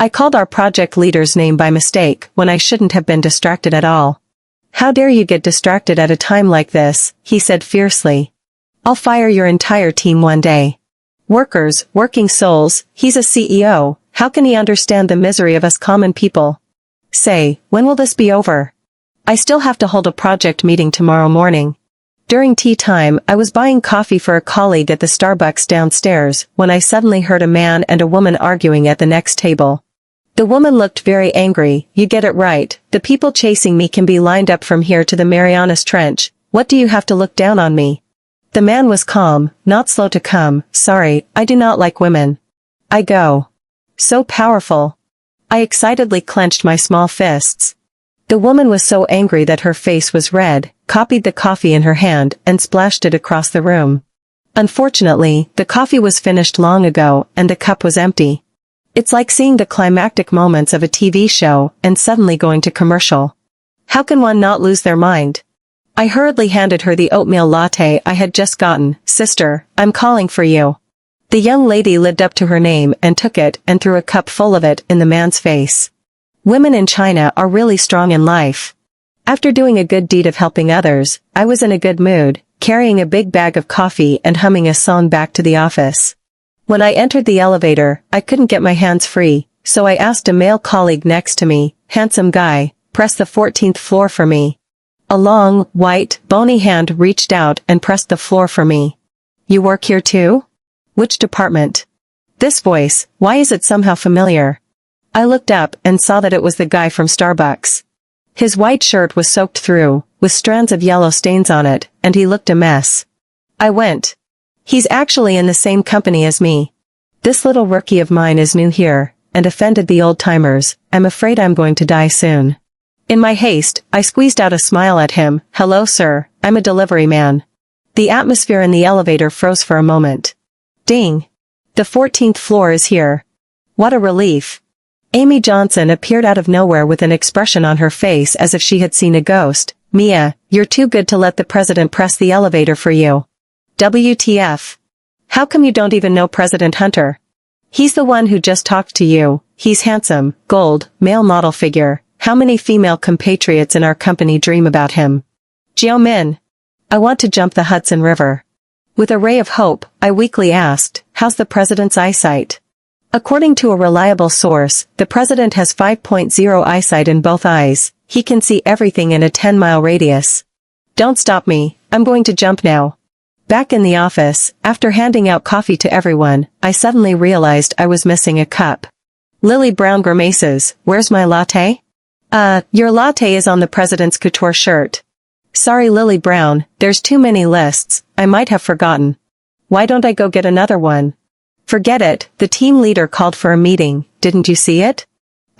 I called our project leader's name by mistake when I shouldn't have been distracted at all. How dare you get distracted at a time like this, he said fiercely. I'll fire your entire team one day. Workers, working souls, he's a CEO, how can he understand the misery of us common people? Say, when will this be over? I still have to hold a project meeting tomorrow morning. During tea time, I was buying coffee for a colleague at the Starbucks downstairs when I suddenly heard a man and a woman arguing at the next table. The woman looked very angry. You get it right, the people chasing me can be lined up from here to the Marianas Trench. What do you have to look down on me? The man was calm, not slow to come. Sorry, I do not like women. I go. So powerful. I excitedly clenched my small fists. The woman was so angry that her face was red, copied the coffee in her hand, and splashed it across the room. Unfortunately, the coffee was finished long ago, and the cup was empty. It's like seeing the climactic moments of a TV show, and suddenly going to commercial. How can one not lose their mind? I hurriedly handed her the oatmeal latte I had just gotten. Sister, I'm calling for you. The young lady lived up to her name and took it and threw a cup full of it in the man's face. Women in China are really strong in life. After doing a good deed of helping others, I was in a good mood, carrying a big bag of coffee and humming a song back to the office. When I entered the elevator, I couldn't get my hands free, so I asked a male colleague next to me, handsome guy, press the 14th floor for me. A long, white, bony hand reached out and pressed the floor for me. You work here too? Which department? This voice, why is it somehow familiar? I looked up and saw that it was the guy from Starbucks. His white shirt was soaked through, with strands of yellow stains on it, and he looked a mess. I went. He's actually in the same company as me. This little rookie of mine is new here, and offended the old-timers. I'm afraid I'm going to die soon. In my haste, I squeezed out a smile at him. Hello sir, I'm a delivery man. The atmosphere in the elevator froze for a moment. Ding! The 14th floor is here. What a relief. Amy Johnson appeared out of nowhere with an expression on her face as if she had seen a ghost. Mia, you're too good to let the president press the elevator for you. WTF. How come you don't even know President Hunter? He's the one who just talked to you. He's handsome, gold, male model figure. How many female compatriots in our company dream about him? Jiao Min. I want to jump the Hudson River. With a ray of hope, I weakly asked, how's the president's eyesight? According to a reliable source, the president has 5.0 eyesight in both eyes. He can see everything in a 10-mile radius. Don't stop me, I'm going to jump now. Back in the office, after handing out coffee to everyone, I suddenly realized I was missing a cup. Lily Brown grimaces, where's my latte? Your latte is on the president's couture shirt. Sorry Lily Brown, there's too many lists, I might have forgotten. Why don't I go get another one? Forget it, the team leader called for a meeting, didn't you see it?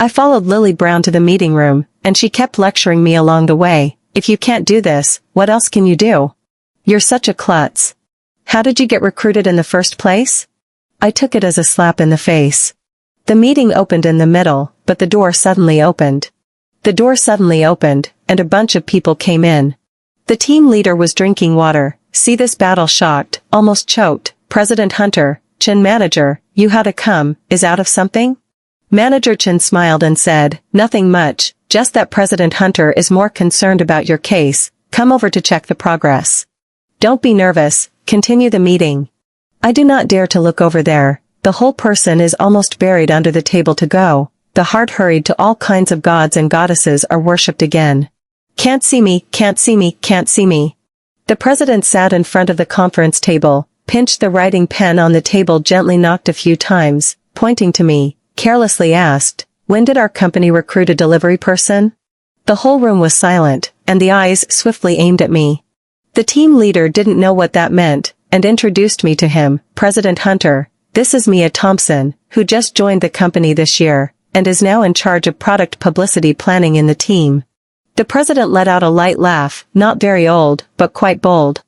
I followed Lily Brown to the meeting room, and she kept lecturing me along the way. If you can't do this, what else can you do? You're such a klutz. How did you get recruited in the first place? I took it as a slap in the face. The meeting opened in the middle, but the door suddenly opened. The door suddenly opened, and a bunch of people came in. The team leader was drinking water. See this battle shocked, almost choked. President Hunter, Chen manager, you had to come, is out of something? Manager Chen smiled and said, nothing much, just that President Hunter is more concerned about your case. Come over to check the progress. Don't be nervous, continue the meeting. I do not dare to look over there. The whole person is almost buried under the table to go. The heart hurried to all kinds of gods and goddesses are worshipped again. Can't see me, can't see me, can't see me. The president sat in front of the conference table, pinched the writing pen on the table, gently knocked a few times, pointing to me, carelessly asked, when did our company recruit a delivery person? The whole room was silent, and the eyes swiftly aimed at me. The team leader didn't know what that meant, and introduced me to him. President Hunter, this is Mia Thompson, who just joined the company this year, and is now in charge of product publicity planning in the team. The president let out a light laugh, not very old, but quite bold.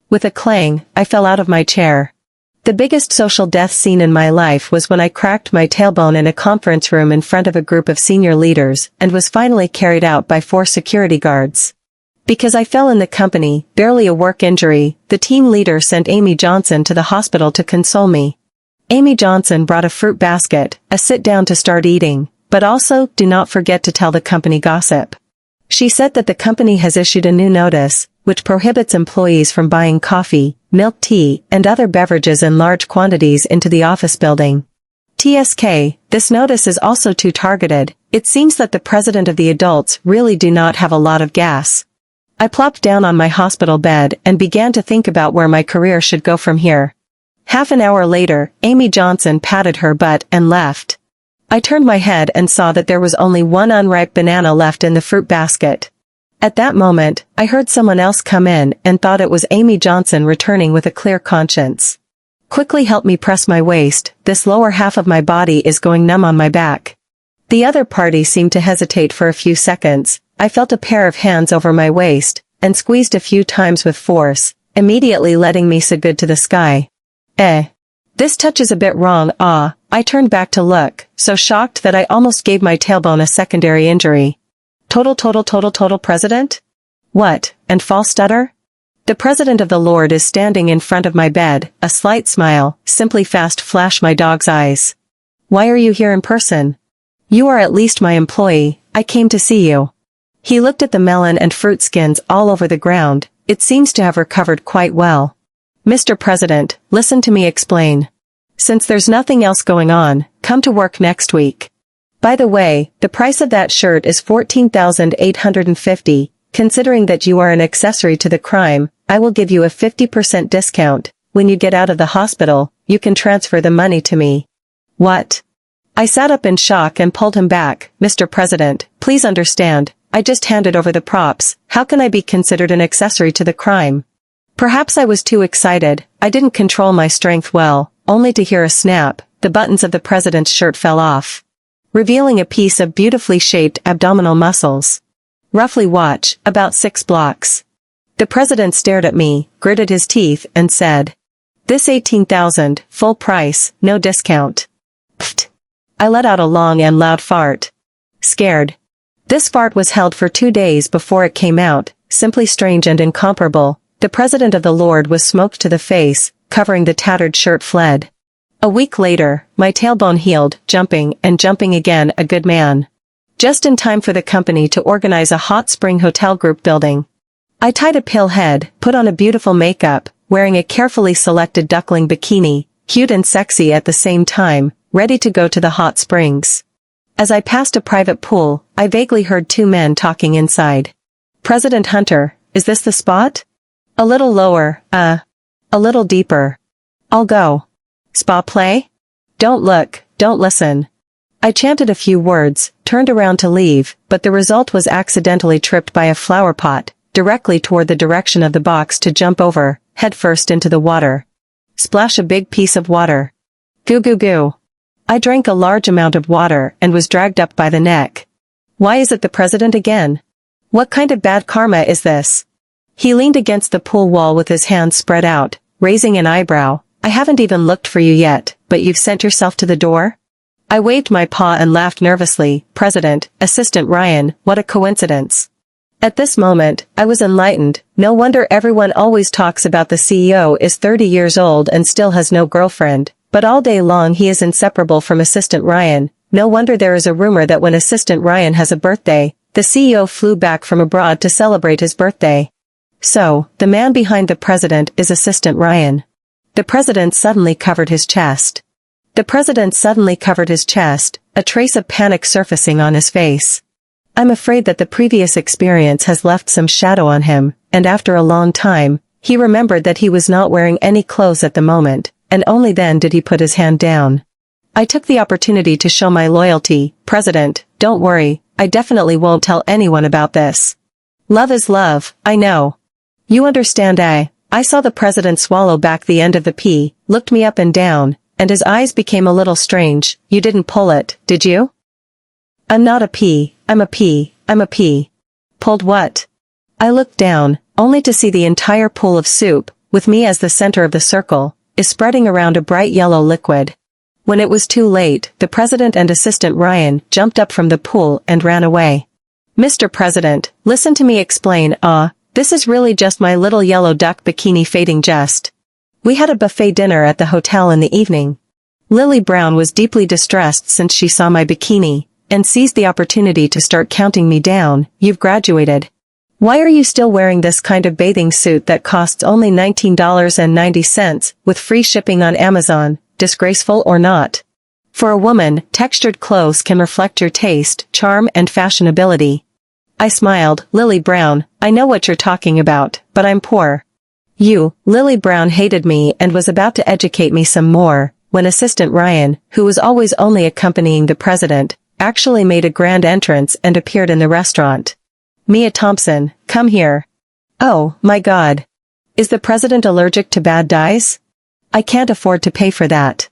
With a clang, I fell out of my chair. The biggest social death scene in my life was when I cracked my tailbone in a conference room in front of a group of senior leaders and was finally carried out by 4 security guards. Because I fell in the company, barely a work injury, the team leader sent Amy Johnson to the hospital to console me. Amy Johnson brought a fruit basket, a sit down to start eating, but also, do not forget to tell the company gossip. She said that the company has issued a new notice, which prohibits employees from buying coffee, milk tea, and other beverages in large quantities into the office building. TSK, this notice is also too targeted. It seems that the president of the adults really do not have a lot of gas. I plopped down on my hospital bed and began to think about where my career should go from here. Half an hour later, Amy Johnson patted her butt and left. I turned my head and saw that there was only one unripe banana left in the fruit basket. At that moment, I heard someone else come in and thought it was Amy Johnson returning with a clear conscience. Quickly help me press my waist, this lower half of my body is going numb on my back. The other party seemed to hesitate for a few seconds. I felt a pair of hands over my waist, and squeezed a few times with force, immediately letting me so good to the sky. This touch is a bit wrong, I turned back to look, so shocked that I almost gave my tailbone a secondary injury. Total president? What, and false stutter? The president of the Lord is standing in front of my bed, a slight smile, simply fast flash my dog's eyes. Why are you here in person? You are at least my employee, I came to see you. He looked at the melon and fruit skins all over the ground, it seems to have recovered quite well. Mr. President, listen to me explain. Since there's nothing else going on, come to work next week. By the way, the price of that shirt is $14,850, considering that you are an accessory to the crime, I will give you a 50% discount. When you get out of the hospital, you can transfer the money to me. What? I sat up in shock and pulled him back. Mr. President, please understand, I just handed over the props, how can I be considered an accessory to the crime? Perhaps I was too excited, I didn't control my strength well, only to hear a snap, the buttons of the president's shirt fell off, revealing a piece of beautifully shaped abdominal muscles. Roughly watch, about 6 blocks. The president stared at me, gritted his teeth, and said, "This 18,000, full price, no discount." Pfft. I let out a long and loud fart. Scared. This fart was held for 2 days before it came out, simply strange and incomparable. The president of the Lord was smoked to the face, covering the tattered shirt fled. A week later, my tailbone healed, jumping and jumping again, a good man. Just in time for the company to organize a hot spring hotel group building. I tied a pale head, put on a beautiful makeup, wearing a carefully selected duckling bikini, cute and sexy at the same time, ready to go to the hot springs. As I passed a private pool, I vaguely heard 2 men talking inside. President Hunter, is this the spot? A little lower, a little deeper. I'll go. Spa play? Don't look, don't listen. I chanted a few words, turned around to leave, but the result was accidentally tripped by a flower pot, directly toward the direction of the box to jump over, head first into the water. Splash a big piece of water. Goo goo goo. I drank a large amount of water and was dragged up by the neck. Why is it the president again? What kind of bad karma is this? He leaned against the pool wall with his hands spread out, raising an eyebrow. I haven't even looked for you yet, but you've sent yourself to the door? I waved my paw and laughed nervously. President, Assistant Ryan, what a coincidence. At this moment, I was enlightened. No wonder everyone always talks about the CEO is 30 years old and still has no girlfriend, but all day long he is inseparable from Assistant Ryan. No wonder there is a rumor that when Assistant Ryan has a birthday, the CEO flew back from abroad to celebrate his birthday. So, the man behind the president is Assistant Ryan. The president suddenly covered his chest. The president suddenly covered his chest, a trace of panic surfacing on his face. I'm afraid that the previous experience has left some shadow on him, and after a long time, he remembered that he was not wearing any clothes at the moment, and only then did he put his hand down. I took the opportunity to show my loyalty. President, don't worry, I definitely won't tell anyone about this. Love is love, I know. You understand. I saw the president swallow back the end of the pea, looked me up and down, and his eyes became a little strange. You didn't pull it, did you? I'm not a pea, I'm a pea, I'm a pea. Pulled what? I looked down, only to see the entire pool of soup, with me as the center of the circle, is spreading around a bright yellow liquid. When it was too late, the president and Assistant Ryan jumped up from the pool and ran away. Mr. President, listen to me explain. This is really just my little yellow duck bikini fading just. We had a buffet dinner at the hotel in the evening. Lily Brown was deeply distressed since she saw my bikini, and seized the opportunity to start counting me down. You've graduated. Why are you still wearing this kind of bathing suit that costs only $19.90, with free shipping on Amazon, disgraceful or not? For a woman, textured clothes can reflect your taste, charm and fashionability. I smiled. Lily Brown, I know what you're talking about, but I'm poor. Lily Brown hated me and was about to educate me some more, when Assistant Ryan, who was always only accompanying the president, actually made a grand entrance and appeared in the restaurant. Mia Thompson, come here. Oh, my God. Is the president allergic to bad dyes? I can't afford to pay for that.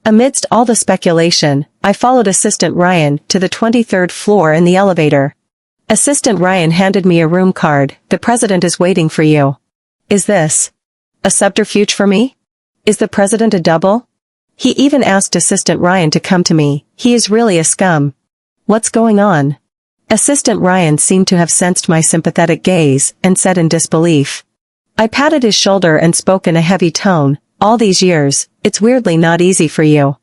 Amidst all the speculation, I followed Assistant Ryan to the 23rd floor in the elevator. Assistant Ryan handed me a room card. The president is waiting for you. Is this a subterfuge for me? Is the president a double? He even asked Assistant Ryan to come to me. He is really a scum. What's going on? Assistant Ryan seemed to have sensed my sympathetic gaze and said in disbelief. I patted his shoulder and spoke in a heavy tone. All these years, it's weirdly not easy for you.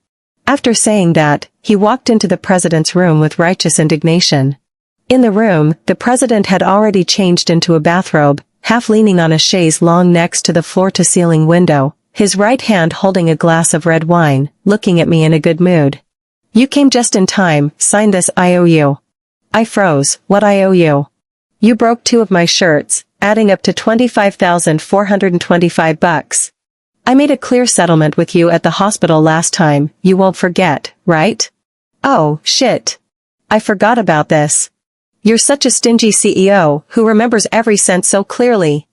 After saying that, he walked into the president's room with righteous indignation. In the room, the president had already changed into a bathrobe, half leaning on a chaise longue next to the floor-to-ceiling window, his right hand holding a glass of red wine, looking at me in a good mood. You came just in time. Sign this. I owe you. I froze. What I owe you? You broke 2 of my shirts, adding up to $25,425. I made a clear settlement with you at the hospital last time. You won't forget, right? Oh, shit. I forgot about this. You're such a stingy CEO who remembers every cent so clearly.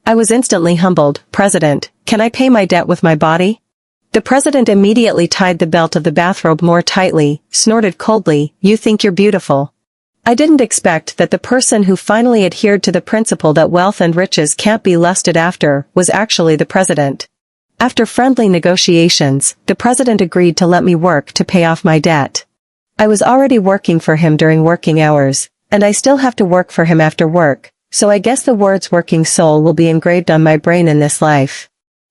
I was instantly humbled. President, can I pay my debt with my body? The president immediately tied the belt of the bathrobe more tightly, snorted coldly, You think you're beautiful. I didn't expect that the person who finally adhered to the principle that wealth and riches can't be lusted after was actually the president. After friendly negotiations, the president agreed to let me work to pay off my debt. I was already working for him during working hours, and I still have to work for him after work, so I guess the words working soul will be engraved on my brain in this life.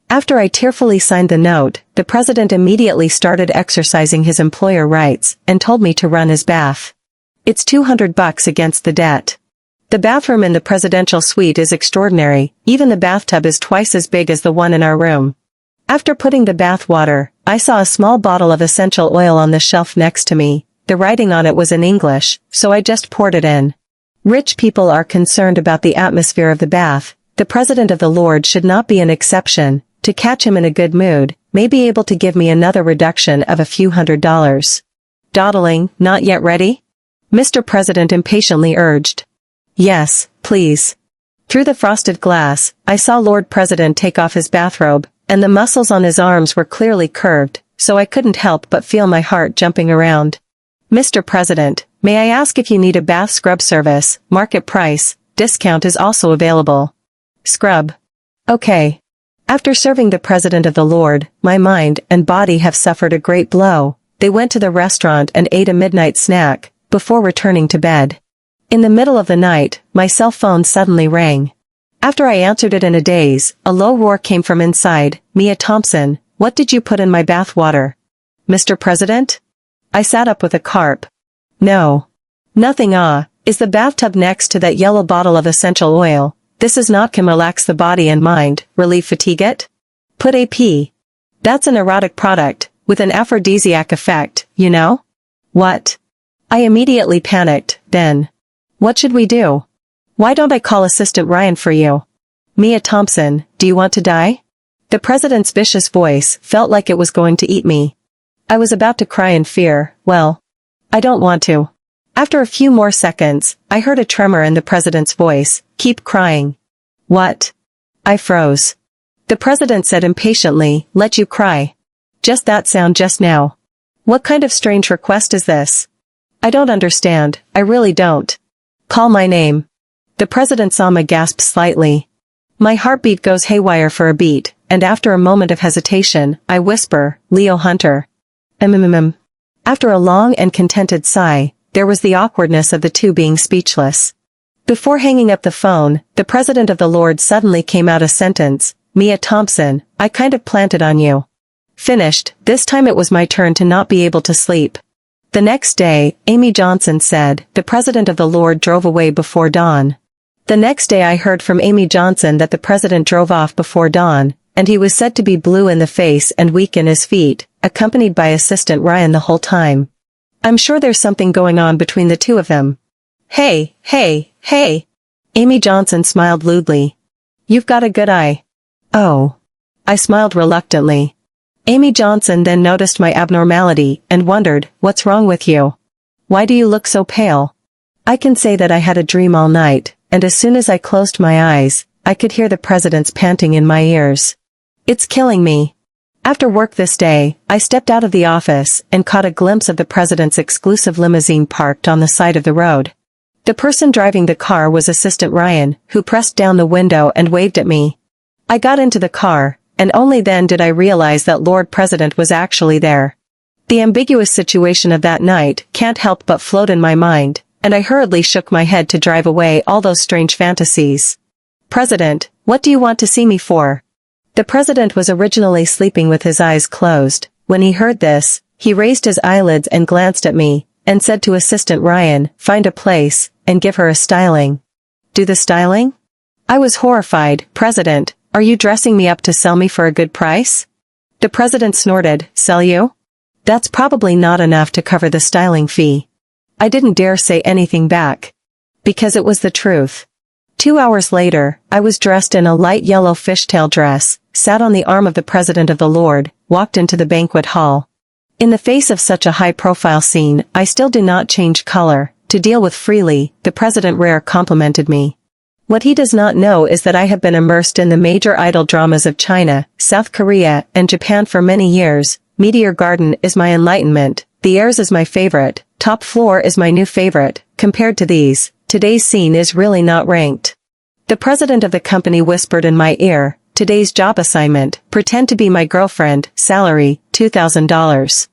After I tearfully signed the note, the president immediately started exercising his employer rights and told me to run his bath. It's $200 against the debt. The bathroom in the presidential suite is extraordinary. Even the bathtub is twice as big as the one in our room. After putting the bath water, I saw a small bottle of essential oil on the shelf next to me. The writing on it was in English, so I just poured it in. Rich people are concerned about the atmosphere of the bath. The president of the Lord should not be an exception. To catch him in a good mood, may be able to give me another reduction of a few $100s. Dawdling, not yet ready? Mr. President impatiently urged. Yes, please. Through the frosted glass, I saw Lord President take off his bathrobe, and the muscles on his arms were clearly curved, so I couldn't help but feel my heart jumping around. Mr. President, may I ask if you need a bath scrub service? Market price, discount is also available. Scrub. Okay. After serving the President of the Lord, my mind and body have suffered a great blow. They went to the restaurant and ate a midnight snack, before returning to bed. In the middle of the night, my cell phone suddenly rang. After I answered it in a daze, a low roar came from inside. Mia Thompson, what did you put in my bath water? Mr. President? I sat up with a carp. No. Nothing. Is the bathtub next to that yellow bottle of essential oil? This is not can relax the body and mind, relieve fatigue it? Put AP. That's an erotic product, with an aphrodisiac effect, you know? What? I immediately panicked. Then. What should we do? Why don't I call Assistant Ryan for you? Mia Thompson, do you want to die? The president's vicious voice felt like it was going to eat me. I was about to cry in fear. Well, I don't want to. After a few more seconds, I heard a tremor in the president's voice. Keep crying. What? I froze. The president said impatiently, let you cry. Just that sound just now. What kind of strange request is this? I don't understand, I really don't. Call my name. The president saw me gasp slightly. My heartbeat goes haywire for a beat, and after a moment of hesitation, I whisper, Leo Hunter. After a long and contented sigh, there was the awkwardness of the two being speechless. Before hanging up the phone, the President of the Lord suddenly came out a sentence, Mia Thompson, I kind of planted on you. Finished, this time it was my turn to not be able to sleep. The next day, Amy Johnson said, the president of the Lord drove away before dawn. The next day I heard from Amy Johnson that the president drove off before dawn, and he was said to be blue in the face and weak in his feet, accompanied by Assistant Ryan the whole time. I'm sure there's something going on between the two of them. Hey, hey, hey. Amy Johnson smiled lewdly. You've got a good eye. Oh. I smiled reluctantly. Amy Johnson then noticed my abnormality and wondered, what's wrong with you? Why do you look so pale? I can say that I had a dream all night, and as soon as I closed my eyes, I could hear the president's panting in my ears. It's killing me. After work this day, I stepped out of the office and caught a glimpse of the president's exclusive limousine parked on the side of the road. The person driving the car was Assistant Ryan, who pressed down the window and waved at me. I got into the car, and only then did I realize that Lord President was actually there. The ambiguous situation of that night can't help but float in my mind, and I hurriedly shook my head to drive away all those strange fantasies. President, what do you want to see me for? The president was originally sleeping with his eyes closed. When he heard this, he raised his eyelids and glanced at me, and said to Assistant Ryan, find a place, and give her a styling. Do the styling? I was horrified. President, are you dressing me up to sell me for a good price? The president snorted, sell you? That's probably not enough to cover the styling fee. I didn't dare say anything back. Because it was the truth. 2 hours later, I was dressed in a light yellow fishtail dress, sat on the arm of the president of the Lord, walked into the banquet hall. In the face of such a high-profile scene, I still do not change color. To deal with freely, the president complimented me. What he does not know is that I have been immersed in the major idol dramas of China, South Korea, and Japan for many years. Meteor Garden is my enlightenment, The Heirs is my favorite, Top Floor is my new favorite. Compared to these, today's scene is really not ranked. The president of the company whispered in my ear, today's job assignment, pretend to be my girlfriend, salary, $2,000.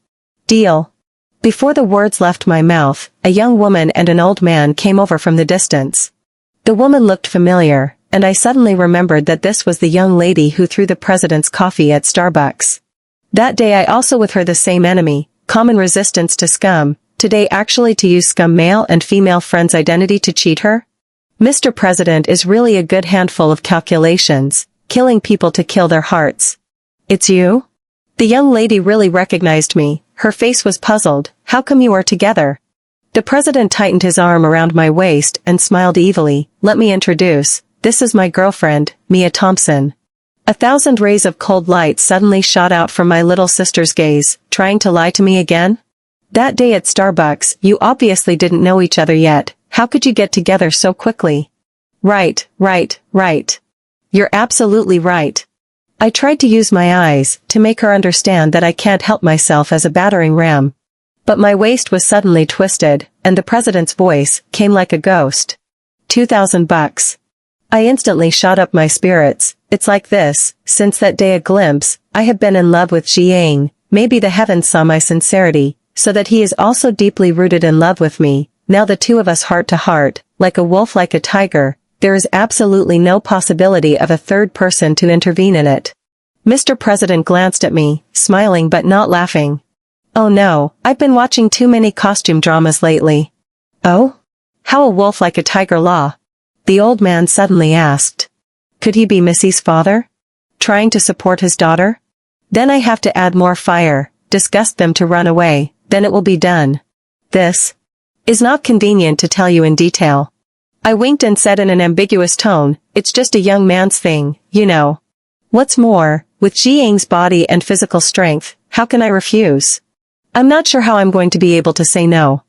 Deal. Before the words left my mouth, a young woman and an old man came over from the distance. The woman looked familiar, and I suddenly remembered that this was the young lady who threw the president's coffee at Starbucks. That day I also with her the same enemy, common resistance to scum, today actually to use scum male and female friend's identity to cheat her? Mr. President is really a good handful of calculations, killing people to kill their hearts. It's you? The young lady really recognized me, her face was puzzled, how come you are together? The president tightened his arm around my waist and smiled evilly, let me introduce, this is my girlfriend, Mia Thompson. 1,000 rays of cold light suddenly shot out from my little sister's gaze, trying to lie to me again? That day at Starbucks, you obviously didn't know each other yet, how could you get together so quickly? Right. You're absolutely right. I tried to use my eyes to make her understand that I can't help myself as a battering ram. But my waist was suddenly twisted, and the president's voice came like a ghost. $2,000. I instantly shot up my spirits. It's like this, since that day a glimpse, I have been in love with Jiang. Maybe the heavens saw my sincerity, so that he is also deeply rooted in love with me. Now the two of us heart to heart, like a wolf like a tiger, there is absolutely no possibility of a third person to intervene in it. Mr. President glanced at me, smiling but not laughing. Oh no, I've been watching too many costume dramas lately. Oh? How a wolf like a tiger law? The old man suddenly asked. Could he be Missy's father? Trying to support his daughter? Then I have to add more fire, disgust them to run away, then it will be done. This is not convenient to tell you in detail. I winked and said in an ambiguous tone, it's just a young man's thing, you know. What's more, with Jiang's body and physical strength, how can I refuse? I'm not sure how I'm going to be able to say no.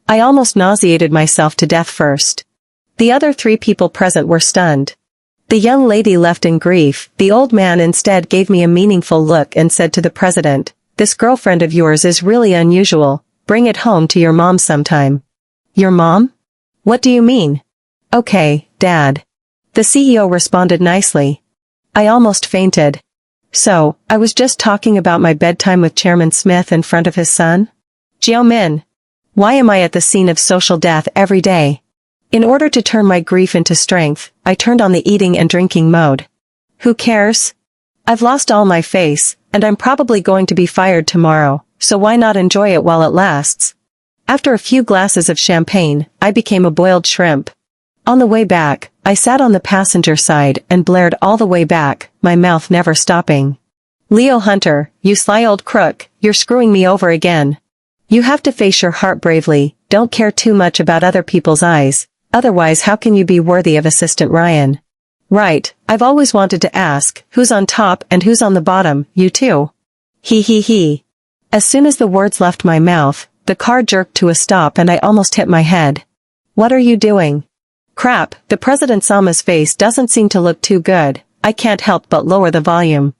I almost nauseated myself to death first. The other 3 people present were stunned. The young lady left in grief, the old man instead gave me a meaningful look and said to the president, this girlfriend of yours is really unusual, bring it home to your mom sometime. Your mom? What do you mean? Okay, Dad. The CEO responded nicely. I almost fainted. So, I was just talking about my bedtime with Chairman Smith in front of his son? Jiao Min. Why am I at the scene of social death every day? In order to turn my grief into strength, I turned on the eating and drinking mode. Who cares? I've lost all my face, And I'm probably going to be fired tomorrow, so why not enjoy it while it lasts? After a few glasses of champagne, I became a boiled shrimp. On the way back, I sat on the passenger side and blared all the way back, my mouth never stopping. Leo Hunter, you sly old crook, you're screwing me over again. You have to face your heart bravely, don't care too much about other people's eyes, otherwise how can you be worthy of Assistant Ryan? Right, I've always wanted to ask, who's on top and who's on the bottom, you too? He. As soon as the words left my mouth, the car jerked to a stop and I almost hit my head. What are you doing? Crap, the President Sama's face doesn't seem to look too good, I can't help but lower the volume.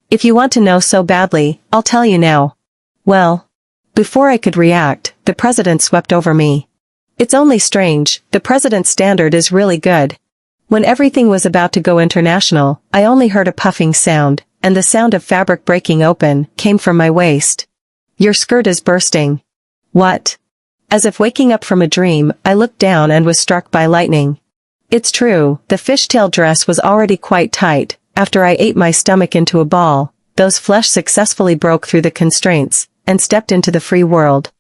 If you want to know so badly, I'll tell you now. Well. Before I could react, the President swept over me. It's only strange, the President's standard is really good. When everything was about to go international, I only heard a puffing sound, and the sound of fabric breaking open came from my waist. Your skirt is bursting. What? As if waking up from a dream, I looked down and was struck by lightning. It's true, the fishtail dress was already quite tight. After I ate my stomach into a ball, those flesh successfully broke through the constraints, and stepped into the free world.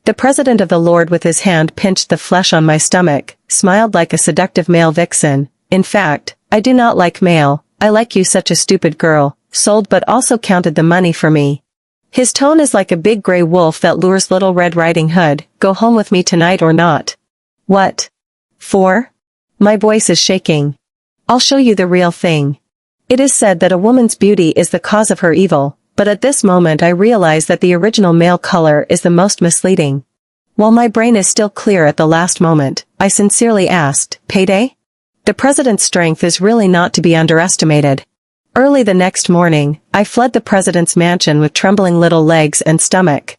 The President of the Lord with his hand pinched the flesh on my stomach, smiled like a seductive male vixen. In fact, I do not like male, I like you such a stupid girl, sold but also counted the money for me. His tone is like a big gray wolf that lures Little Red Riding Hood, go home with me tonight or not. What? For? My voice is shaking. I'll show you the real thing. It is said that a woman's beauty is the cause of her evil, but at this moment I realize that the original male color is the most misleading. While my brain is still clear at the last moment, I sincerely asked, payday? The President's strength is really not to be underestimated. Early the next morning, I fled the President's mansion with trembling little legs and stomach.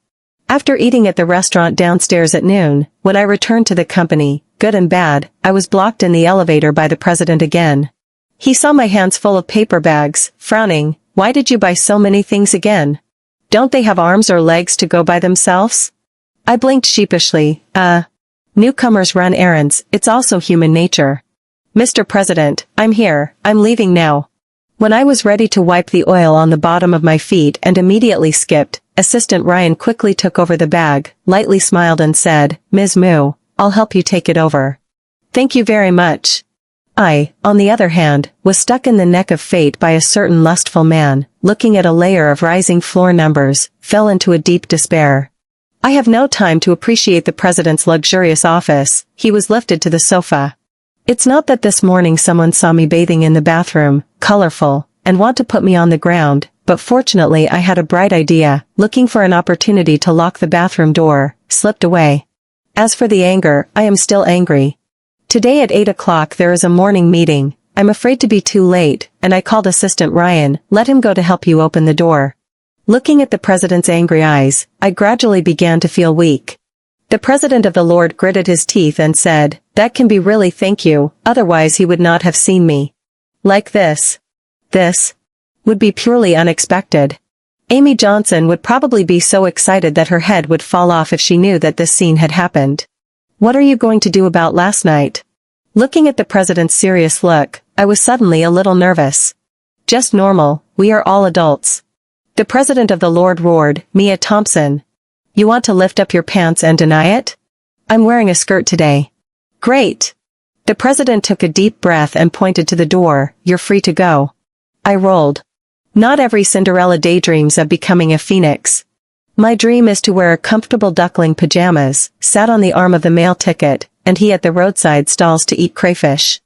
After eating at the restaurant downstairs at noon, when I returned to the company, good and bad, I was blocked in the elevator by the President again. He saw my hands full of paper bags, frowning, why did you buy so many things again? Don't they have arms or legs to go by themselves? I blinked sheepishly, newcomers run errands, it's also human nature. Mr. President, I'm here, I'm leaving now. When I was ready to wipe the oil on the bottom of my feet and immediately skipped, Assistant Ryan quickly took over the bag, lightly smiled and said, Ms. Moo, I'll help you take it over. Thank you very much. I, on the other hand, was stuck in the neck of fate by a certain lustful man, looking at a layer of rising floor numbers, fell into a deep despair. I have no time to appreciate the President's luxurious office, he was lifted to the sofa. It's not that this morning someone saw me bathing in the bathroom, colorful, and want to put me on the ground, but fortunately I had a bright idea, looking for an opportunity to lock the bathroom door, slipped away. As for the anger, I am still angry. Today at 8 o'clock there is a morning meeting, I'm afraid to be too late, and I called Assistant Ryan, let him go to help you open the door. Looking at the President's angry eyes, I gradually began to feel weak. The President of the Lord gritted his teeth and said, that can be really thank you, otherwise he would not have seen me. Like this. This would be purely unexpected. Amy Johnson would probably be so excited that her head would fall off if she knew that this scene had happened. What are you going to do about last night? Looking at the President's serious look, I was suddenly a little nervous. Just normal, we are all adults. The President of the Lord roared, Mia Thompson. You want to lift up your pants and deny it? I'm wearing a skirt today. Great. The President took a deep breath and pointed to the door, you're free to go. I rolled. Not every Cinderella daydreams of becoming a phoenix. My dream is to wear comfortable duckling pajamas, sat on the arm of the mail ticket, and he at the roadside stalls to eat crayfish.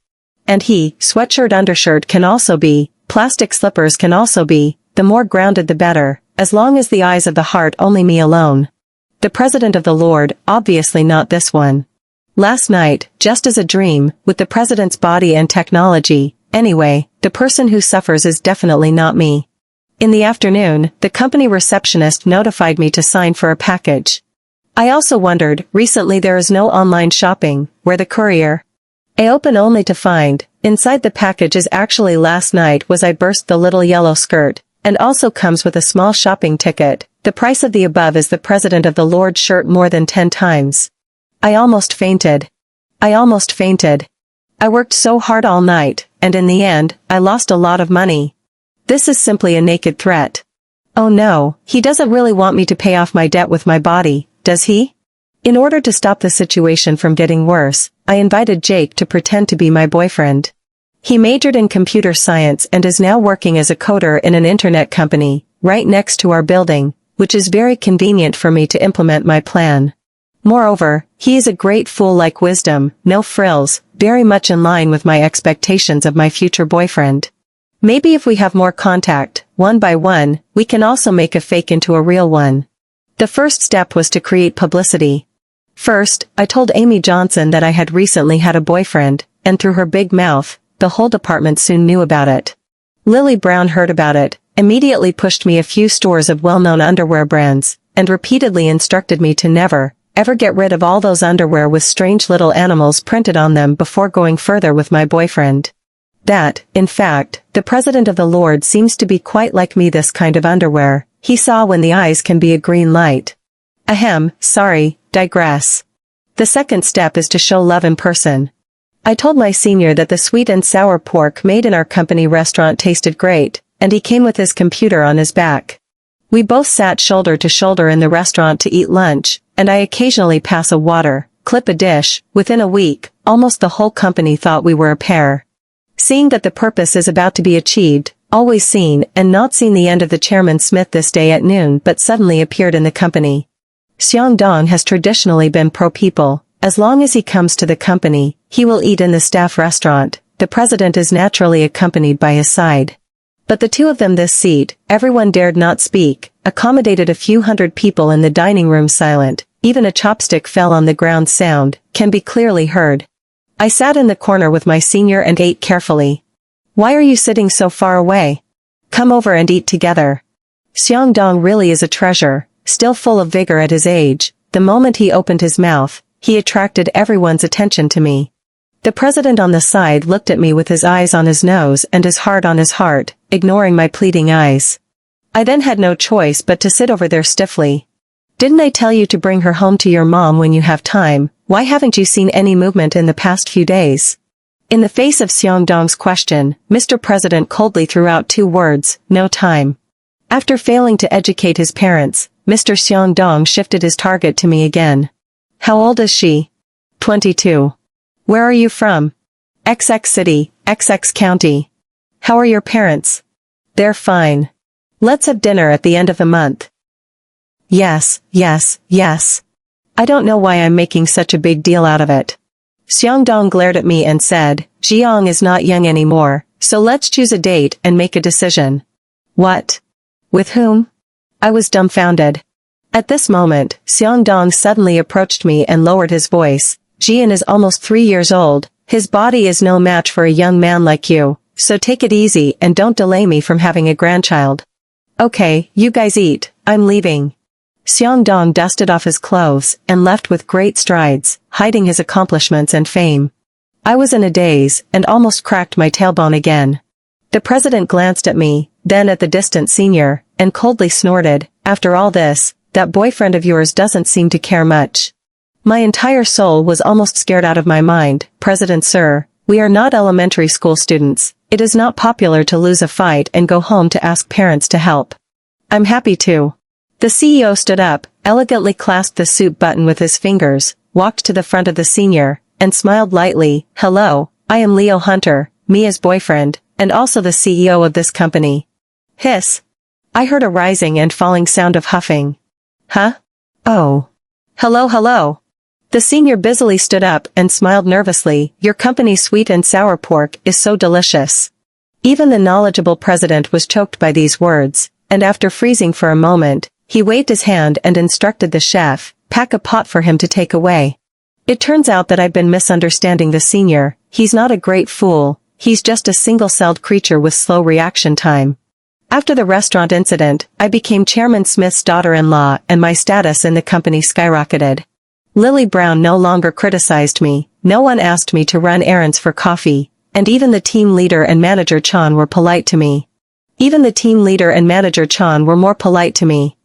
And he, sweatshirt undershirt can also be, plastic slippers can also be, the more grounded the better, as long as the eyes of the heart only me alone. The President of the Lord, obviously not this one. Last night, just as a dream, with the President's body and technology, anyway, the person who suffers is definitely not me. In the afternoon, the company receptionist notified me to sign for a package. I also wondered, recently there is no online shopping, where the courier. I open only to find, inside the package is actually last night was I burst the little yellow skirt, and also comes with a small shopping ticket. The price of the above is the President of the Lord shirt more than 10 times. I almost fainted. I worked so hard all night, and in the end, I lost a lot of money. This is simply a naked threat. Oh no, he doesn't really want me to pay off my debt with my body, does he? In order to stop the situation from getting worse, I invited Jake to pretend to be my boyfriend. He majored in computer science and is now working as a coder in an internet company, right next to our building, which is very convenient for me to implement my plan. Moreover, he is a great fool like wisdom, no frills, very much in line with my expectations of my future boyfriend. Maybe if we have more contact, one by one, we can also make a fake into a real one. The first step was to create publicity. First, I told Amy Johnson that I had recently had a boyfriend, and through her big mouth, the whole department soon knew about it. Lily Brown heard about it, immediately pushed me a few stores of well-known underwear brands, and repeatedly instructed me to never, ever get rid of all those underwear with strange little animals printed on them before going further with my boyfriend. That, in fact, the president of the Lord seems to be quite like me. This kind of underwear, he saw when the eyes can be a green light. Ahem, sorry, digress. The second step is to show love in person. I told my senior that the sweet and sour pork made in our company restaurant tasted great, and he came with his computer on his back. We both sat shoulder to shoulder in the restaurant to eat lunch, and I occasionally pass a water, clip a dish. Within a week, almost the whole company thought we were a pair. Seeing that the purpose is about to be achieved, always seen and not seen the end of the Chairman Smith this day at noon but suddenly appeared in the company. Xiangdong has traditionally been pro-people. As long as he comes to the company, he will eat in the staff restaurant. The president is naturally accompanied by his side. But the two of them this seat, everyone dared not speak, accommodated a few hundred people in the dining room silent, even a chopstick fell on the ground sound, can be clearly heard. I sat in the corner with my senior and ate carefully. Why are you sitting so far away? Come over and eat together. Xiangdong really is a treasure, still full of vigor at his age. The moment he opened his mouth, he attracted everyone's attention to me. The president on the side looked at me with his eyes on his nose and his heart on his heart, ignoring my pleading eyes. I then had no choice but to sit over there stiffly. Didn't I tell you to bring her home to your mom when you have time? Why haven't you seen any movement in the past few days? In the face of Xiangdong's question, Mr. President coldly threw out two words, no time. After failing to educate his parents, Mr. Xiangdong shifted his target to me again. How old is she? 22. Where are you from? XX city, XX county. How are your parents? They're fine. Let's have dinner at the end of the month. Yes, yes, yes. I don't know why I'm making such a big deal out of it. Xiangdong glared at me and said, Jiang is not young anymore, so let's choose a date and make a decision. What? With whom? I was dumbfounded. At this moment, Xiangdong suddenly approached me and lowered his voice. Jian is almost 3 years old, his body is no match for a young man like you, so take it easy and don't delay me from having a grandchild. Okay, you guys eat, I'm leaving. Xiangdong dusted off his clothes and left with great strides, hiding his accomplishments and fame. I was in a daze and almost cracked my tailbone again. The president glanced at me, then at the distant senior, and coldly snorted, after all this, that boyfriend of yours doesn't seem to care much. My entire soul was almost scared out of my mind. President sir, we are not elementary school students. It is not popular to lose a fight and go home to ask parents to help. I'm happy to. The CEO stood up, elegantly clasped the suit button with his fingers, walked to the front of the senior, and smiled lightly. Hello, I am Leo Hunter, Mia's boyfriend, and also the CEO of this company. Hiss. I heard a rising and falling sound of huffing. Huh? Oh. Hello, hello. The senior busily stood up and smiled nervously. Your company's sweet and sour pork is so delicious. Even the knowledgeable president was choked by these words, and after freezing for a moment, he waved his hand and instructed the chef, pack a pot for him to take away. It turns out that I'd been misunderstanding the senior. He's not a great fool, he's just a single-celled creature with slow reaction time. After the restaurant incident, I became Chairman Smith's daughter-in-law and my status in the company skyrocketed. Lily Brown no longer criticized me, no one asked me to run errands for coffee, and even the team leader and manager Chan were polite to me. Even the team leader and manager Chan were more polite to me.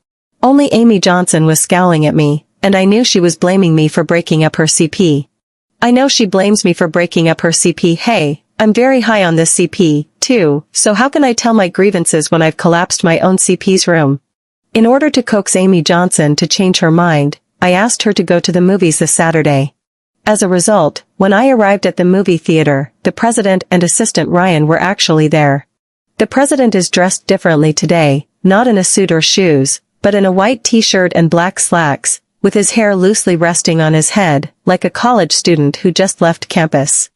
Only Amy Johnson was scowling at me, and I knew she was blaming me for breaking up her CP. I know she blames me for breaking up her CP. Hey, I'm very high on this CP, too, so how can I tell my grievances when I've collapsed my own CP's room? In order to coax Amy Johnson to change her mind, I asked her to go to the movies this Saturday. As a result, when I arrived at the movie theater, the president and assistant Ryan were actually there. The president is dressed differently today, not in a suit or shoes, but in a white t-shirt and black slacks, with his hair loosely resting on his head, like a college student who just left campus.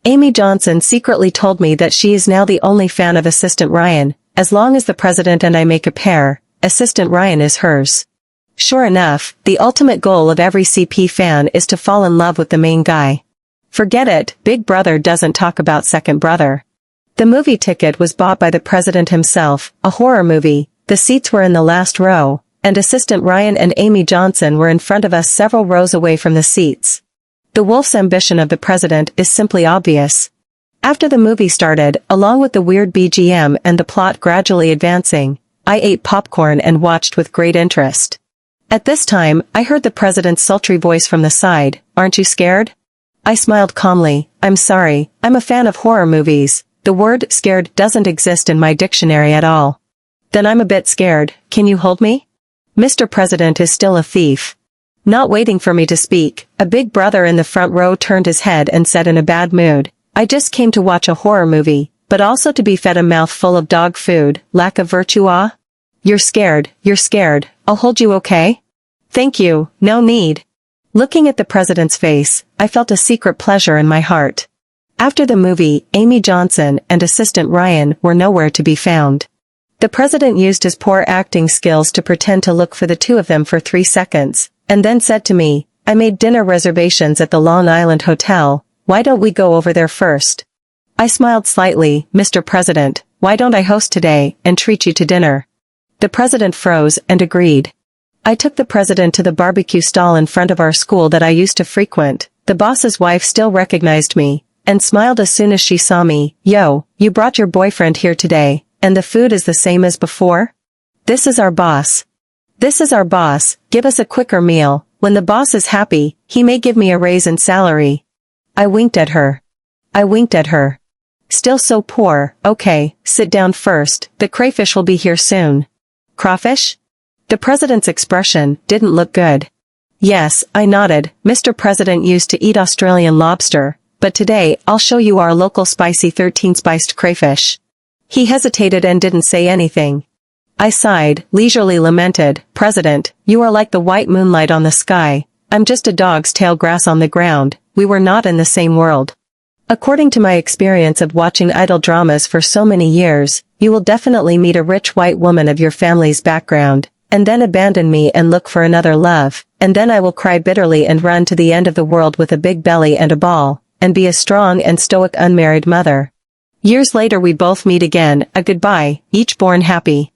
Amy Johnson secretly told me that she is now the only fan of Assistant Ryan. As long as the president and I make a pair, Assistant Ryan is hers. Sure enough, the ultimate goal of every CP fan is to fall in love with the main guy. Forget it, Big Brother doesn't talk about second brother. The movie ticket was bought by the president himself, a horror movie. The seats were in the last row, and Assistant Ryan and Amy Johnson were in front of us several rows away from the seats. The wolf's ambition of the president is simply obvious. After the movie started, along with the weird BGM and the plot gradually advancing, I ate popcorn and watched with great interest. At this time, I heard the president's sultry voice from the side, "Aren't you scared?" I smiled calmly. "I'm sorry, I'm a fan of horror movies. The word scared doesn't exist in my dictionary at all." "Then I'm a bit scared, can you hold me?" Mr. President is still a thief. Not waiting for me to speak, a big brother in the front row turned his head and said in a bad mood, "I just came to watch a horror movie, but also to be fed a mouthful of dog food, lack of virtue ah? You're scared, I'll hold you okay?" "Thank you, no need." Looking at the president's face, I felt a secret pleasure in my heart. After the movie, Amy Johnson and Assistant Ryan were nowhere to be found. The president used his poor acting skills to pretend to look for the two of them for 3 seconds, and then said to me, "I made dinner reservations at the Long Island Hotel, why don't we go over there first?" I smiled slightly. "Mr. President, why don't I host today and treat you to dinner?" The president froze and agreed. I took the president to the barbecue stall in front of our school that I used to frequent. The boss's wife still recognized me, and smiled as soon as she saw me. "Yo, you brought your boyfriend here today, and the food is the same as before?" This is our boss. Give us a quicker meal. When the boss is happy, he may give me a raise in salary." I winked at her. "Still so poor, okay, sit down first, the crayfish will be here soon." "Crawfish?" The president's expression didn't look good. "Yes," I nodded. "Mr. President used to eat Australian lobster, but today I'll show you our local spicy 13 spiced crayfish." He hesitated and didn't say anything. I sighed, leisurely lamented, "President, you are like the white moonlight on the sky. I'm just a dog's tail grass on the ground. We were not in the same world." According to my experience of watching idol dramas for so many years, you will definitely meet a rich white woman of your family's background, and then abandon me and look for another love, and then I will cry bitterly and run to the end of the world with a big belly and a ball, and be a strong and stoic unmarried mother. Years later we both meet again, a goodbye, each born happy.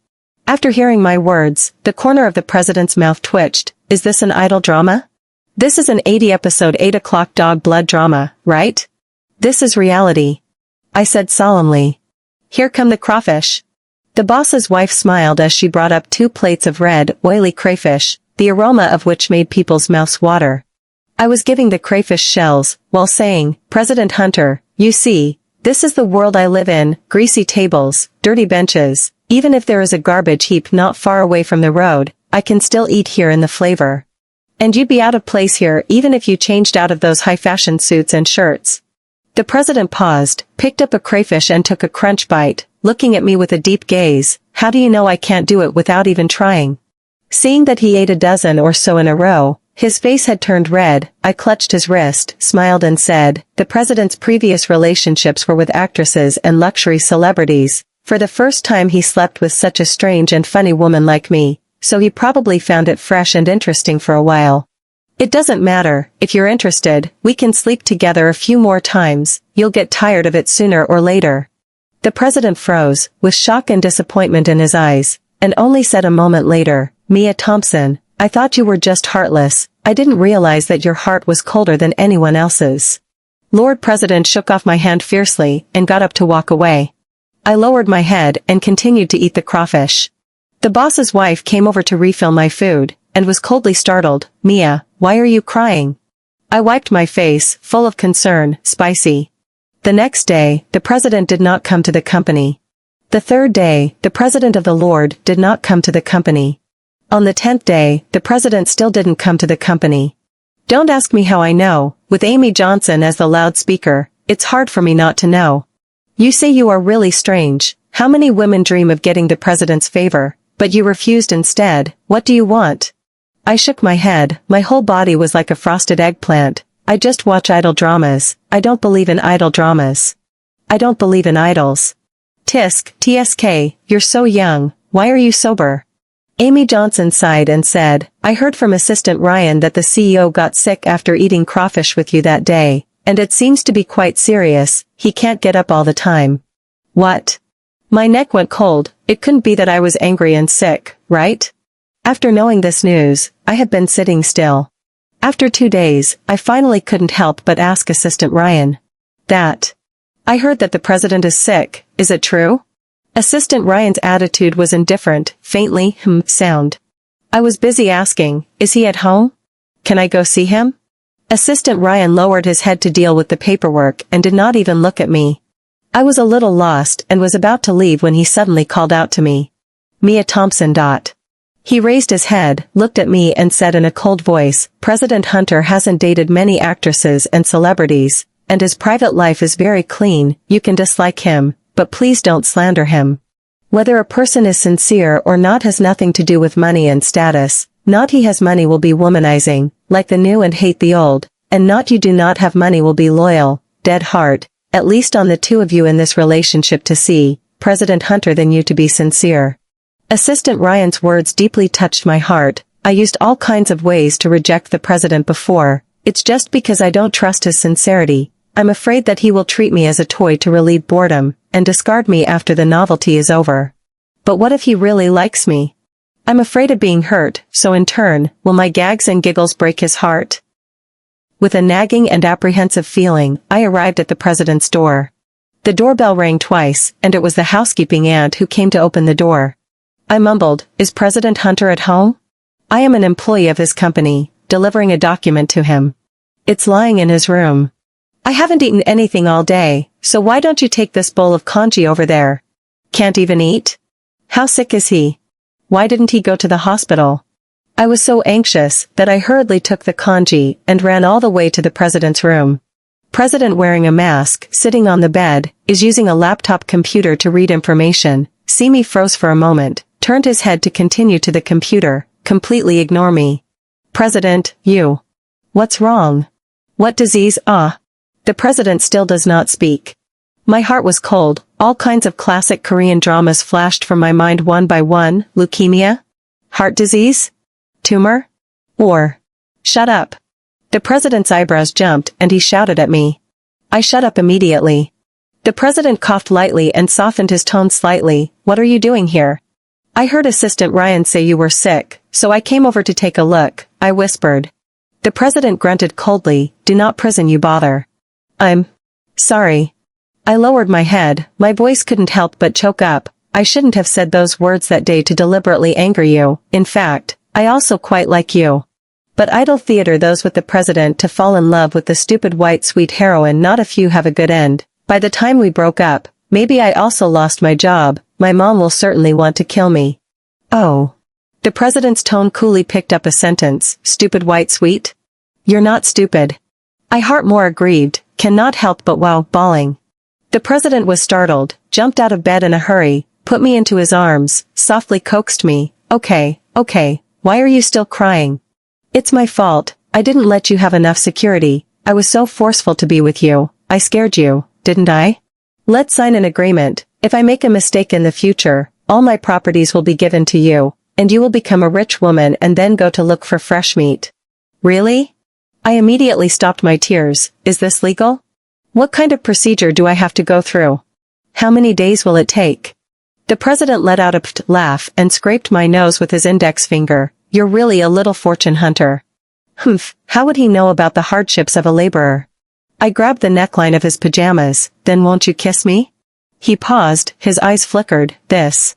After hearing my words, the corner of the president's mouth twitched. "Is this an idol drama? This is an 80-episode 8 o'clock dog blood drama, right? This is reality," I said solemnly. "Here come the crawfish." The boss's wife smiled as she brought up 2 plates of red, oily crayfish, the aroma of which made people's mouths water. I was giving the crayfish shells, while saying, "President Hunter, you see, this is the world I live in, greasy tables, dirty benches. Even if there is a garbage heap not far away from the road, I can still eat here in the flavor. And you'd be out of place here even if you changed out of those high-fashion suits and shirts." The president paused, picked up a crayfish and took a crunch bite, looking at me with a deep gaze. "How do you know I can't do it without even trying?" Seeing that he ate a dozen or so in a row, his face had turned red. I clutched his wrist, smiled and said, "The president's previous relationships were with actresses and luxury celebrities. For the first time he slept with such a strange and funny woman like me, so he probably found it fresh and interesting for a while. It doesn't matter, if you're interested, we can sleep together a few more times, you'll get tired of it sooner or later." The president froze, with shock and disappointment in his eyes, and only said a moment later, "Mia Thompson, I thought you were just heartless, I didn't realize that your heart was colder than anyone else's." Lord President shook off my hand fiercely, and got up to walk away. I lowered my head and continued to eat the crawfish. The boss's wife came over to refill my food, and was coldly startled. "Mia, why are you crying?" I wiped my face, full of concern. "Spicy." The next day, the president did not come to the company. The third day, the president of the Lord did not come to the company. On the 10th day, the president still didn't come to the company. Don't ask me how I know, with Amy Johnson as the loudspeaker, it's hard for me not to know. You say you are really strange. How many women dream of getting the president's favor, but you refused instead? What do you want? I shook my head, my whole body was like a frosted eggplant. I just watch idol dramas. I don't believe in idol dramas. I don't believe in idols. TSK, you're so young, why are you sober? Amy Johnson sighed and said, I heard from Assistant Ryan that the CEO got sick after eating crawfish with you that day, and it seems to be quite serious, he can't get up all the time. What? My neck went cold, it couldn't be that I was angry and sick, right? After knowing this news, I had been sitting still. After 2 days, I finally couldn't help but ask Assistant Ryan. I heard that the president is sick, is it true? Assistant Ryan's attitude was indifferent, faintly, sound. I was busy asking, is he at home? Can I go see him? Assistant Ryan lowered his head to deal with the paperwork and did not even look at me. I was a little lost and was about to leave when he suddenly called out to me. Mia Thompson. He raised his head, looked at me and said in a cold voice, President Hunter hasn't dated many actresses and celebrities, and his private life is very clean. You can dislike him, but please don't slander him. Whether a person is sincere or not has nothing to do with money and status. Not he has money will be womanizing, like the new and hate the old, and not you do not have money will be loyal, dead heart, at least on the two of you in this relationship to see, President Hunter than you to be sincere. Assistant Ryan's words deeply touched my heart. I used all kinds of ways to reject the president before. It's just because I don't trust his sincerity. I'm afraid that he will treat me as a toy to relieve boredom, and discard me after the novelty is over. But what if he really likes me? I'm afraid of being hurt, so in turn, will my gags and giggles break his heart? With a nagging and apprehensive feeling, I arrived at the president's door. The doorbell rang twice, and it was the housekeeping aunt who came to open the door. I mumbled, is President Hunter at home? I am an employee of his company, delivering a document to him. It's lying in his room. I haven't eaten anything all day, so why don't you take this bowl of congee over there? Can't even eat? How sick is he? Why didn't he go to the hospital? I was so anxious that I hurriedly took the congee and ran all the way to the president's room. President wearing a mask, sitting on the bed, is using a laptop computer to read information. See me froze for a moment, turned his head to continue to the computer, completely ignore me. President, you. What's wrong? What disease? The president still does not speak. My heart was cold, all kinds of classic Korean dramas flashed from my mind one by one. Leukemia? Heart disease? Tumor? Or? Shut up. The president's eyebrows jumped and he shouted at me. I shut up immediately. The president coughed lightly and softened his tone slightly. What are you doing here? I heard Assistant Ryan say you were sick, so I came over to take a look, I whispered. The president grunted coldly, do not prison you bother. I'm sorry. I lowered my head, my voice couldn't help but choke up. I shouldn't have said those words that day to deliberately anger you. In fact, I also quite like you. But idle theater those with the president to fall in love with the stupid white sweet heroine not a few have a good end. By the time we broke up, maybe I also lost my job. My mom will certainly want to kill me. Oh. The president's tone coolly picked up a sentence, stupid white sweet? You're not stupid. I heart more aggrieved, cannot help but bawling. The president was startled, jumped out of bed in a hurry, put me into his arms, softly coaxed me, okay, why are you still crying? It's my fault, I didn't let you have enough security, I was so forceful to be with you, I scared you, didn't I? Let's sign an agreement, if I make a mistake in the future, all my properties will be given to you, and you will become a rich woman and then go to look for fresh meat. Really? I immediately stopped my tears, is this legal? What kind of procedure do I have to go through? How many days will it take? The president let out a laugh and scraped my nose with his index finger. You're really a little fortune hunter. Humph, how would he know about the hardships of a laborer? I grabbed the neckline of his pajamas, then won't you kiss me? He paused, his eyes flickered. This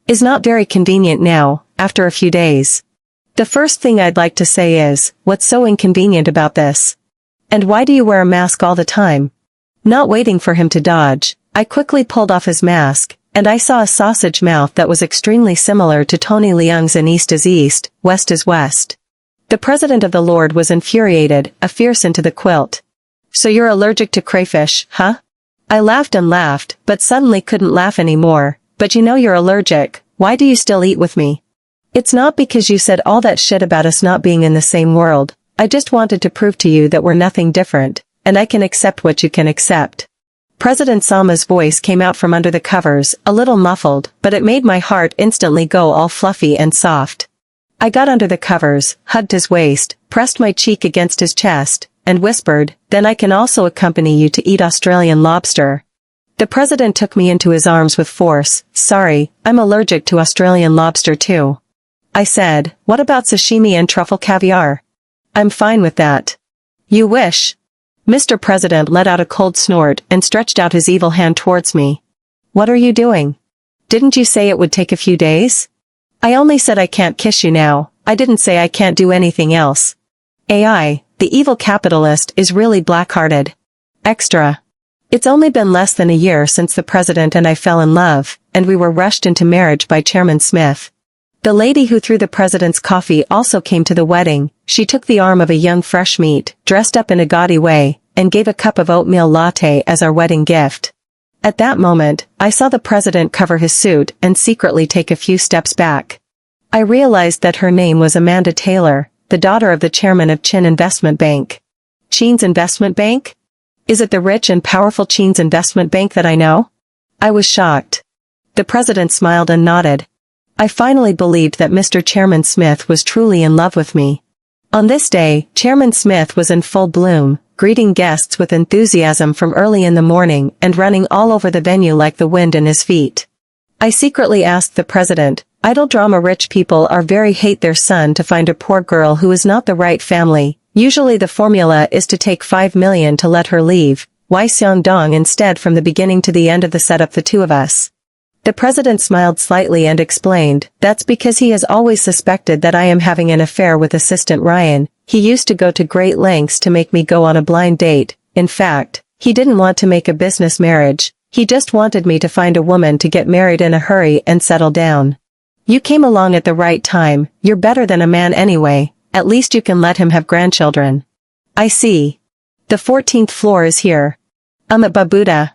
is not very convenient now, after a few days. The first thing I'd like to say is, what's so inconvenient about this? And why do you wear a mask all the time? Not waiting for him to dodge, I quickly pulled off his mask, and I saw a sausage mouth that was extremely similar to Tony Leung's in East is East, West is West. The president of the Lord was infuriated, a fierce into the quilt. So you're allergic to crayfish, huh? I laughed and laughed, but suddenly couldn't laugh anymore. But you know you're allergic, why do you still eat with me? It's not because you said all that shit about us not being in the same world, I just wanted to prove to you that we're nothing different, and I can accept what you can accept. President Sama's voice came out from under the covers, a little muffled, but it made my heart instantly go all fluffy and soft. I got under the covers, hugged his waist, pressed my cheek against his chest, and whispered, then I can also accompany you to eat Australian lobster. The president took me into his arms with force. Sorry, I'm allergic to Australian lobster too. I said, what about sashimi and truffle caviar? I'm fine with that. You wish. Mr. President let out a cold snort and stretched out his evil hand towards me. What are you doing? Didn't you say it would take a few days? I only said I can't kiss you now, I didn't say I can't do anything else. AI, the evil capitalist, is really black-hearted. Extra. It's only been less than a year since the president and I fell in love, and we were rushed into marriage by Chairman Smith. The lady who threw the president's coffee also came to the wedding. She took the arm of a young fresh meat, dressed up in a gaudy way, and gave a cup of oatmeal latte as our wedding gift. At that moment, I saw the president cover his suit and secretly take a few steps back. I realized that her name was Amanda Taylor, the daughter of the chairman of Chin Investment Bank. Chin's Investment Bank? Is it the rich and powerful Chin's Investment Bank that I know? I was shocked. The president smiled and nodded. I finally believed that Mr. Chairman Smith was truly in love with me. On this day, Chairman Smith was in full bloom, greeting guests with enthusiasm from early in the morning and running all over the venue like the wind in his feet. I secretly asked the president, idol drama rich people are very hate their son to find a poor girl who is not the right family. Usually the formula is to take 5 million to let her leave. Why Seong-dong instead from the beginning to the end of the setup the two of us? The president smiled slightly and explained, that's because he has always suspected that I am having an affair with assistant Ryan. He used to go to great lengths to make me go on a blind date. In fact, he didn't want to make a business marriage. He just wanted me to find a woman to get married in a hurry and settle down. You came along at the right time. You're better than a man anyway. At least you can let him have grandchildren. I see. The 14th floor is here. At Babuda.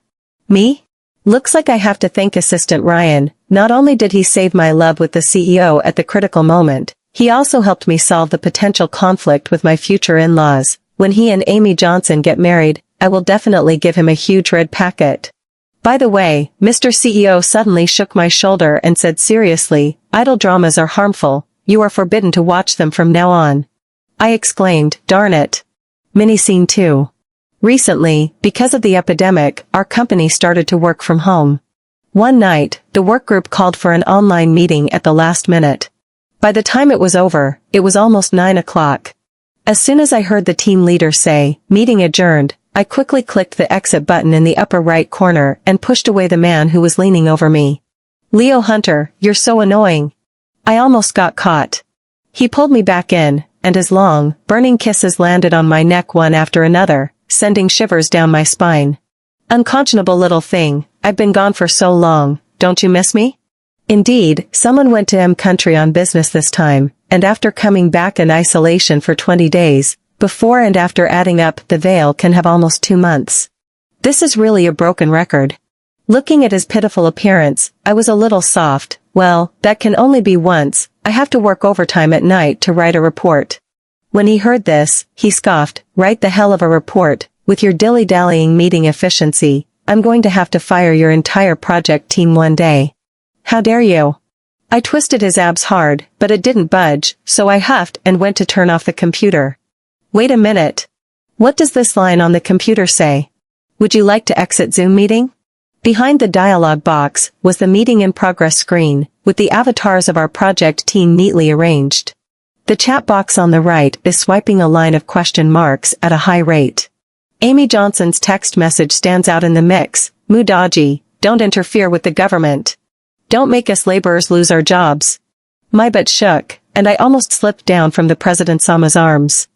Me? Looks like I have to thank assistant Ryan. Not only did he save my love with the CEO at the critical moment, he also helped me solve the potential conflict with my future in-laws. When he and Amy Johnson get married, I will definitely give him a huge red packet. By the way, Mr. CEO suddenly shook my shoulder and said seriously, idol dramas are harmful. You are forbidden to watch them from now on. I exclaimed, darn it. Mini scene 2. Recently, because of the epidemic, our company started to work from home. One night, the work group called for an online meeting at the last minute. By the time it was over, it was almost 9 o'clock. As soon as I heard the team leader say, meeting adjourned, I quickly clicked the exit button in the upper right corner and pushed away the man who was leaning over me. Leo Hunter, you're so annoying. I almost got caught. He pulled me back in, and his long, burning kisses landed on my neck one after another, sending shivers down my spine. Unconscionable little thing, I've been gone for so long, don't you miss me? Indeed, someone went to country on business this time, and after coming back in isolation for 20 days, before and after adding up, the veil can have almost 2 months. This is really a broken record. Looking at his pitiful appearance, I was a little soft. Well, that can only be once. I have to work overtime at night to write a report. When he heard this, he scoffed, write the hell of a report, with your dilly-dallying meeting efficiency, I'm going to have to fire your entire project team one day. How dare you? I twisted his abs hard, but it didn't budge, so I huffed and went to turn off the computer. Wait a minute. What does this line on the computer say? Would you like to exit Zoom meeting? Behind the dialog box was the meeting in progress screen, with the avatars of our project team neatly arranged. The chat box on the right is swiping a line of question marks at a high rate. Amy Johnson's text message stands out in the mix. Mudaji, don't interfere with the government. Don't make us laborers lose our jobs. My butt shook, and I almost slipped down from the President Sama's arms.